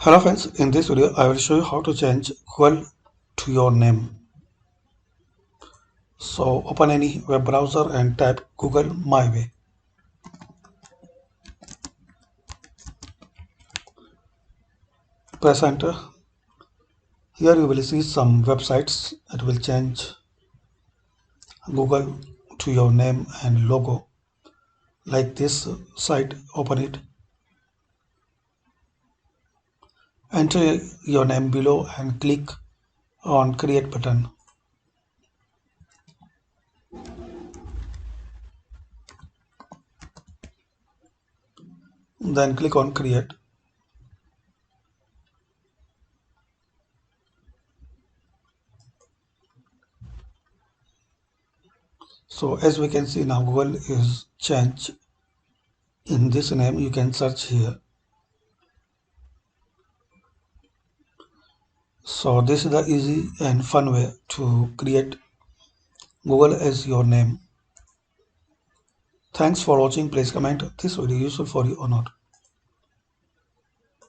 Hello friends, in this video I will show you how to change Google to your name. So open any web browser and type Google My Way. Press enter. Here you will see some websites that will change Google to your name and logo. Like this site, open it. Enter your name below and click on create button. Then click on create. So as we can see now Google is changed in this name. You can search here. So this is the easy and fun way to create Google as your name. Thanks for watching. Please comment this video useful for you or not.